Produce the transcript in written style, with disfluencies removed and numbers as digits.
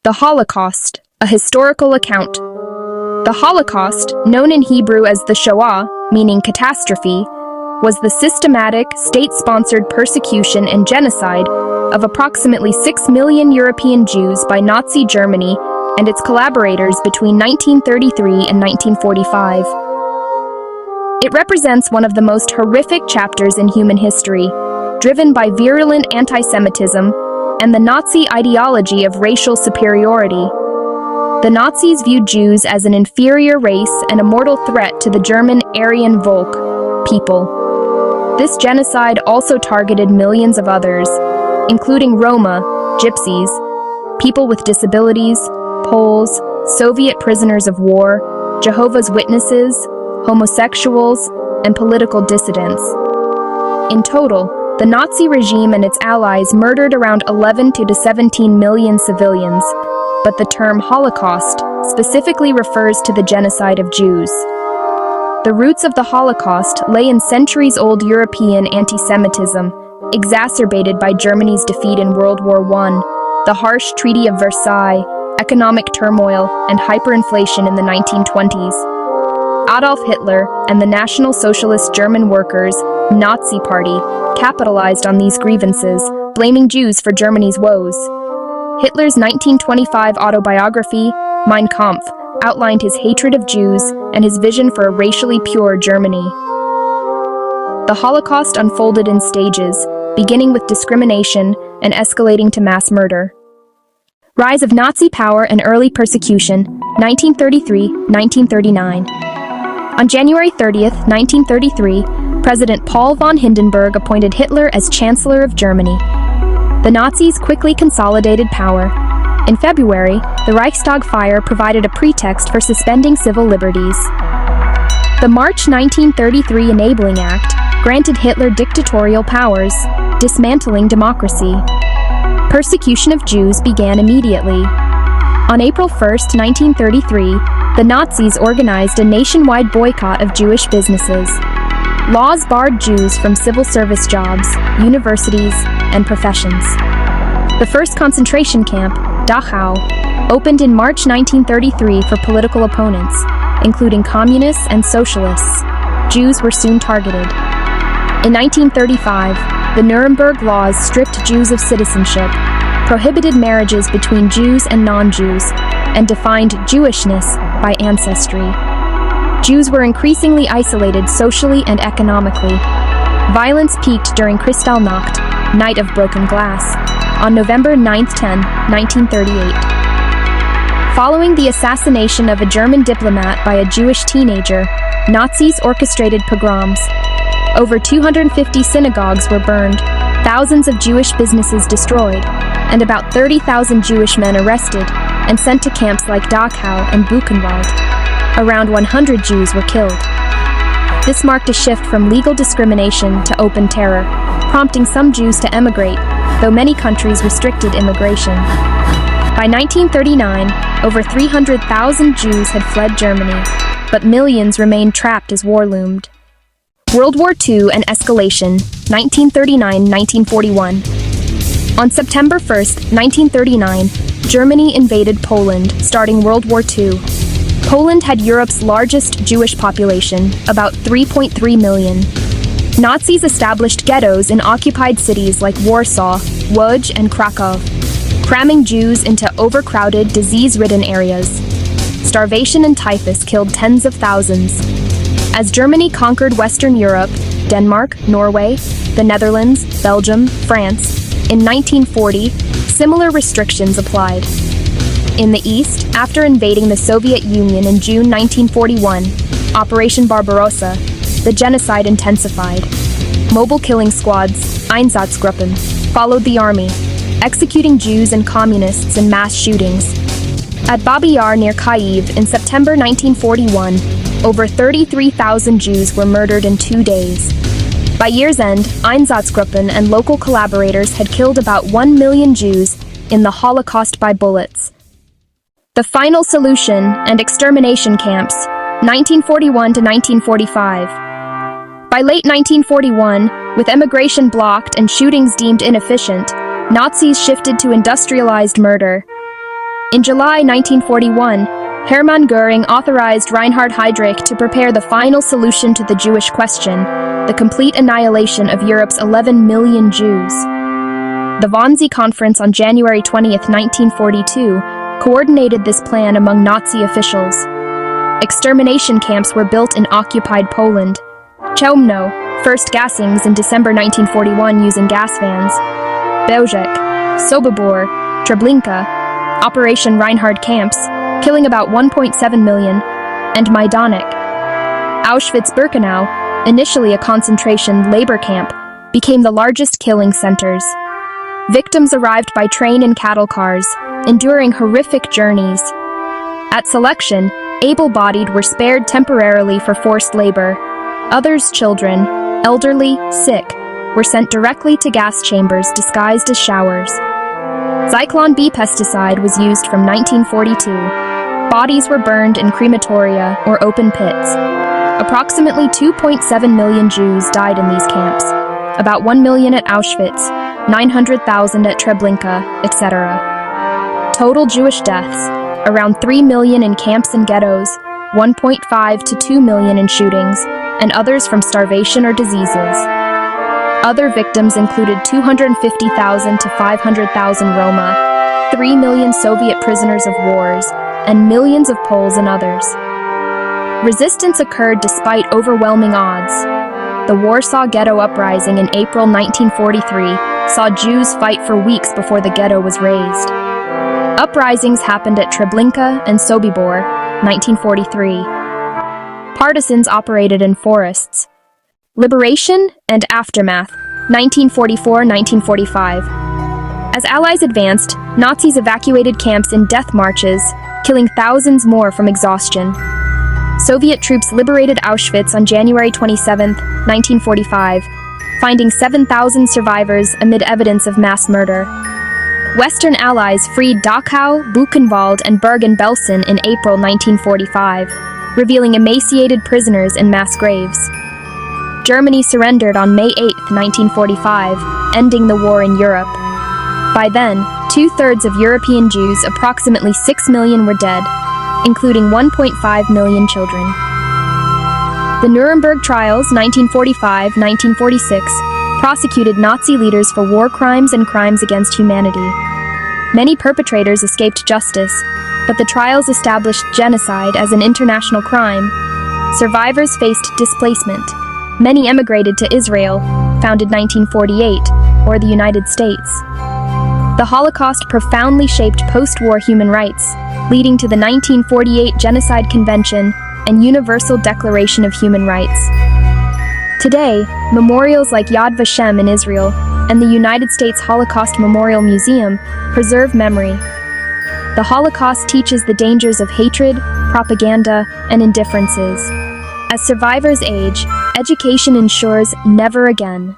The Holocaust, a historical account. The Holocaust, known in Hebrew as the Shoah, meaning catastrophe, was the systematic, state-sponsored persecution and genocide of approximately 6 million European Jews by Nazi Germany and its collaborators between 1933 and 1945. It represents one of the most horrific chapters in human history, driven by virulent anti-Semitism and the Nazi ideology of racial superiority. The Nazis viewed Jews as an inferior race and a mortal threat to the German Aryan Volk, people. This genocide also targeted millions of others, including Roma, Gypsies, people with disabilities, Poles, Soviet prisoners of war, Jehovah's Witnesses, homosexuals, and political dissidents. In total, the Nazi regime and its allies murdered around 11 to 17 million civilians, but the term Holocaust specifically refers to the genocide of Jews. The roots of the Holocaust lay in centuries-old European anti-Semitism, exacerbated by Germany's defeat in World War I, the harsh Treaty of Versailles, economic turmoil, and hyperinflation in the 1920s. Adolf Hitler and the National Socialist German Workers' Nazi Party capitalized on these grievances, blaming Jews for Germany's woes. Hitler's 1925 autobiography, Mein Kampf, outlined his hatred of Jews and his vision for a racially pure Germany. The Holocaust unfolded in stages, beginning with discrimination and escalating to mass murder. Rise of Nazi power and early persecution, 1933-1939. On January 30th, 1933, President Paul von Hindenburg appointed Hitler as Chancellor of Germany. The Nazis quickly consolidated power. In February, the Reichstag fire provided a pretext for suspending civil liberties. The March 1933 Enabling Act granted Hitler dictatorial powers, dismantling democracy. Persecution of Jews began immediately. On April 1, 1933, the Nazis organized a nationwide boycott of Jewish businesses. Laws barred Jews from civil service jobs, universities, and professions. The first concentration camp, Dachau, opened in March 1933 for political opponents, including communists and socialists. Jews were soon targeted. In 1935, the Nuremberg Laws stripped Jews of citizenship, prohibited marriages between Jews and non-Jews, and defined Jewishness by ancestry. Jews were increasingly isolated socially and economically. Violence peaked during Kristallnacht, Night of Broken Glass, on November 9-10, 1938. Following the assassination of a German diplomat by a Jewish teenager, Nazis orchestrated pogroms. Over 250 synagogues were burned, thousands of Jewish businesses destroyed, and about 30,000 Jewish men arrested and sent to camps like Dachau and Buchenwald. Around 100 Jews were killed. This marked a shift from legal discrimination to open terror, prompting some Jews to emigrate, though many countries restricted immigration. By 1939, over 300,000 Jews had fled Germany, but millions remained trapped as war loomed. World War II and escalation, 1939-1941. On September 1, 1939, Germany invaded Poland, starting World War II. Poland had Europe's largest Jewish population, about 3.3 million. Nazis established ghettos in occupied cities like Warsaw, Łódź, and Krakow, cramming Jews into overcrowded, disease-ridden areas. Starvation and typhus killed tens of thousands. As Germany conquered Western Europe, Denmark, Norway, the Netherlands, Belgium, France, in 1940, similar restrictions applied. In the East, after invading the Soviet Union in June 1941, Operation Barbarossa, the genocide intensified. Mobile killing squads, Einsatzgruppen, followed the army, executing Jews and communists in mass shootings. At Babi Yar near Kyiv in September 1941, over 33,000 Jews were murdered in 2 days. By year's end, Einsatzgruppen and local collaborators had killed about 1 million Jews in the Holocaust by bullets. The Final Solution and Extermination Camps, 1941 to 1945. By late 1941, with emigration blocked and shootings deemed inefficient, Nazis shifted to industrialized murder. In July 1941, Hermann Göring authorized Reinhard Heydrich to prepare the final solution to the Jewish question, the complete annihilation of Europe's 11 million Jews. The Wannsee Conference on January 20, 1942, coordinated this plan among Nazi officials. Extermination camps were built in occupied Poland. Chełmno, first gassings in December 1941 using gas vans. Belzec, Sobibor, Treblinka, Operation Reinhard camps, killing about 1.7 million, and Majdanek. Auschwitz-Birkenau, initially a concentration labor camp, became the largest killing centers. Victims arrived by train and cattle cars, enduring horrific journeys. At selection, able-bodied were spared temporarily for forced labor. Others, children, elderly, sick, were sent directly to gas chambers disguised as showers. Zyklon B pesticide was used from 1942. Bodies were burned in crematoria or open pits. Approximately 2.7 million Jews died in these camps, about 1 million at Auschwitz, 900,000 at Treblinka, etc. Total Jewish deaths, around 3 million in camps and ghettos, 1.5 to 2 million in shootings, and others from starvation or diseases. Other victims included 250,000 to 500,000 Roma, 3 million Soviet prisoners of wars, and millions of Poles and others. Resistance occurred despite overwhelming odds. The Warsaw Ghetto Uprising in April 1943 saw Jews fight for weeks before the ghetto was razed. Uprisings happened at Treblinka and Sobibor, 1943. Partisans operated in forests. Liberation and aftermath, 1944-1945. As Allies advanced, Nazis evacuated camps in death marches, killing thousands more from exhaustion. Soviet troops liberated Auschwitz on January 27, 1945, finding 7,000 survivors amid evidence of mass murder. Western Allies freed Dachau, Buchenwald, and Bergen-Belsen in April 1945, revealing emaciated prisoners in mass graves. Germany surrendered on May 8, 1945, ending the war in Europe. By then, two-thirds of European Jews, approximately 6 million, were dead, including 1.5 million children. The Nuremberg Trials, 1945-1946, prosecuted Nazi leaders for war crimes and crimes against humanity. Many perpetrators escaped justice, but the trials established genocide as an international crime. Survivors faced displacement. Many emigrated to Israel, founded 1948, or the United States. The Holocaust profoundly shaped post-war human rights, leading to the 1948 Genocide Convention and Universal Declaration of Human Rights. Today, memorials like Yad Vashem in Israel and the United States Holocaust Memorial Museum preserve memory. The Holocaust teaches the dangers of hatred, propaganda, and indifferences. As survivors age, education ensures never again.